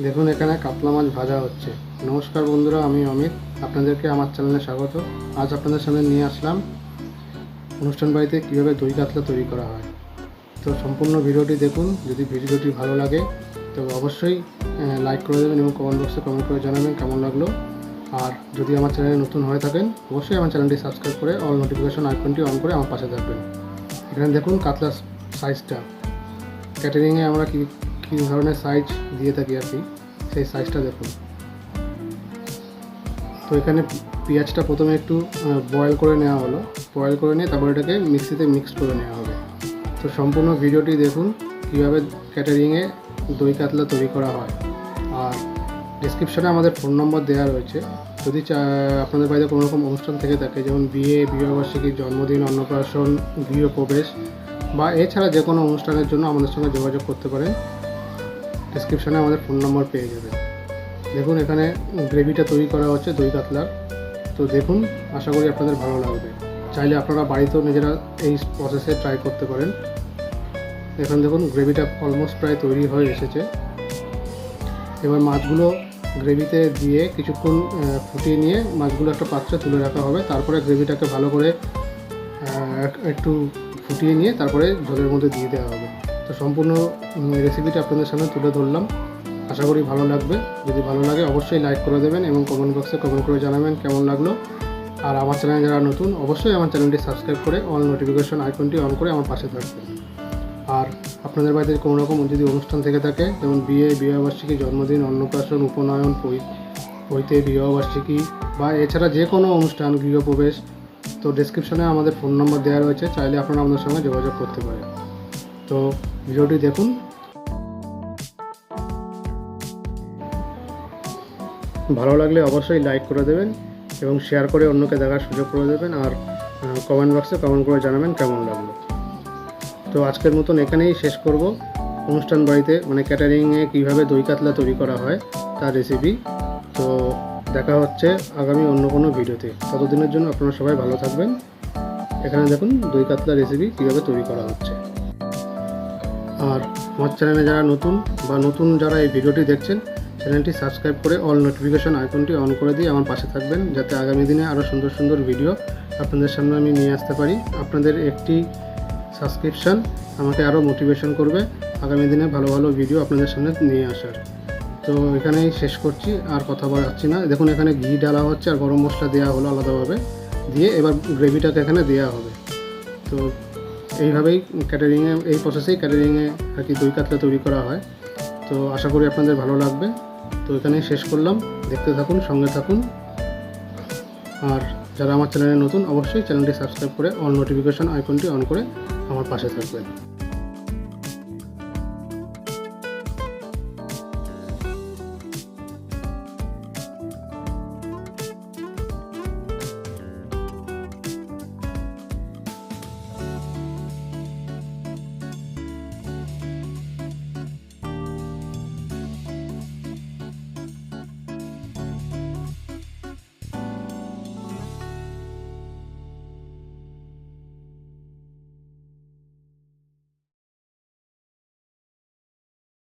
দেখুন এখানে কাতলা মাছ ভাজা হচ্ছে। নমস্কার বন্ধুরা, আমি অমিত, আপনাদেরকে আমার চ্যানেলে স্বাগত। আজ আপনাদের সামনে নিয়ে আসলাম অনুষ্ঠান বাড়িতে কীভাবে দই কাতলা তৈরি করা হয়। তো সম্পূর্ণ ভিডিওটি দেখুন। যদি ভিডিওটি ভালো লাগে তো অবশ্যই লাইক করে দেবেন এবং কমেন্ট বক্সে কমেন্ট করে জানাবেন কেমন লাগলো। আর যদি আমার চ্যানেলে নতুন হয়ে থাকেন অবশ্যই আমার চ্যানেলটি সাবস্ক্রাইব করে অল নোটিফিকেশন আইকনটি অন করে আমার পাশে থাকবেন। এখানে দেখুন কাতলা সাইজটা, ক্যাটারিংয়ে আমরা কী ধরনের সাইজ দিয়ে থাকি আর কি, সেই সাইজটা দেখুন। তো এখানে পেঁয়াজটা প্রথমে একটু বয়েল করে নেওয়া হলো, বয়েল করে নিয়ে তারপর এটাকে মিক্সিতে মিক্সড করে নেওয়া হবে। তো সম্পূর্ণ ভিডিওটি দেখুন কীভাবে ক্যাটারিংয়ে দই কাতলা তৈরি করা হয়। আর ডেসক্রিপশনে আমাদের ফোন নম্বর দেওয়া রয়েছে। যদি আপনাদের বাড়িতে কোনো রকম অনুষ্ঠান থেকে থাকে, যেমন বিয়ে, বিবাহবার্ষিকী, জন্মদিন, অন্নপ্রাশন, গৃহপ্রবেশ বা এছাড়া যে কোনো অনুষ্ঠানের জন্য আমাদের সঙ্গে যোগাযোগ করতে পারেন। ডেসক্রিপশনে আমাদের ফোন নম্বর পেয়ে যাবেন। দেখুন এখানে গ্রেভিটা তৈরি করা হচ্ছে দই কাতলার। তো দেখুন, আশা করি আপনাদের ভালো লাগবে। চাইলে আপনারা বাড়িতেও নিজেরা এই প্রসেসে ট্রাই করতে পারেন। এখন দেখুন গ্রেভিটা অলমোস্ট প্রায় তৈরি হয়ে এসেছে। এবার মাছগুলো গ্রেভিতে দিয়ে কিছুক্ষণ ফুটিয়ে নিয়ে মাছগুলো একটা পাত্রে তুলে রাখা হবে। তারপরে গ্রেভিটাকে ভালো করে একটু ফুটিয়ে নিয়ে তারপরে ঝোলের মধ্যে দিয়ে দেওয়া হবে। তো সম্পূর্ণ রেসিপিটা আপনাদের সামনে তুলে ধরলাম। আশা করি ভালো লাগবে। যদি ভালো লাগে অবশ্যই লাইক করে দেবেন এবং কমেন্ট বক্সে কমেন্ট করে জানাবেন কেমন লাগলো। আর আমার চ্যানেলে যারা নতুন অবশ্যই আমার চ্যানেলটি সাবস্ক্রাইব করে অল নোটিফিকেশন আইকনটি অন করে আমার পাশে থাকবেন। আর আপনাদের বাড়িতে কোনো রকম যদি অনুষ্ঠান থেকে থাকে, যেমন বিয়ে, বিবাহবার্ষিকী, জন্মদিন, অন্নপ্রাশন, উপনয়ন, পৈতে, বিবাহবার্ষিকী বা এছাড়া যে কোনো অনুষ্ঠান, গৃহপ্রবেশ, তো ডেসক্রিপশনে আমাদের ফোন নম্বর দেওয়া রয়েছে। চাইলে আপনারা আমাদের সঙ্গে যোগাযোগ করতে পারেন। তো ভিডিওটি দেখুন। ভালো লাগলে অবশ্যই লাইক করে দেবেন এবং শেয়ার করে অন্যকে দেখার সুযোগ করে দেবেন। আর কমেন্ট বক্সে কমেন্ট করে জানাবেন কেমন লাগলো। তো আজকের মতন এখানেই শেষ করব। অনুষ্ঠান বাড়িতে মানে ক্যাটারিংয়ে কীভাবে দই কাতলা তৈরি করা হয় তার রেসিপি। তো দেখা হচ্ছে আগামী অন্য কোনো ভিডিওতে। ততদিনের জন্য আপনারা সবাই ভালো থাকবেন। এখানে দেখুন দই কাতলা রেসিপি কীভাবে তৈরি করা হচ্ছে। আর আমার চ্যানেলে যারা নতুন যারা এই ভিডিওটি দেখছেন, চ্যানেলটি সাবস্ক্রাইব করে অল নোটিফিকেশন আইকনটি অন করে দিয়ে আমার পাশে থাকবেন, যাতে আগামী দিনে আরও সুন্দর সুন্দর ভিডিও আপনাদের সামনে আমি নিয়ে আসতে পারি। আপনাদের একটি সাবস্ক্রিপশান আমাকে আরও মোটিভেশন করবে আগামী দিনে ভালো ভালো ভিডিও আপনাদের সামনে নিয়ে আসার। তো এখানেই শেষ করছি, আর কথা বাড়াচ্ছি না। দেখুন এখানে ঘি ডালা হচ্ছে আর গরম মশলা দেওয়া হলো আলাদাভাবে, দিয়ে এবার গ্রেভিটাকে এখানে দেওয়া হবে। তো এইভাবেই ক্যাটারিংয়ে, এই প্রসেসেই ক্যাটারিংয়ে আর কি দই কাতলা তৈরি করা হয়। তো আশা করি আপনাদের ভালো লাগবে। তো এখানেই শেষ করলাম। দেখতে থাকুন, সঙ্গে থাকুন। আর যারা আমার চ্যানেলে নতুন অবশ্যই চ্যানেলটি সাবস্ক্রাইব করে অল নোটিফিকেশন আইকনটি অন করে আমার পাশে থাকবেন।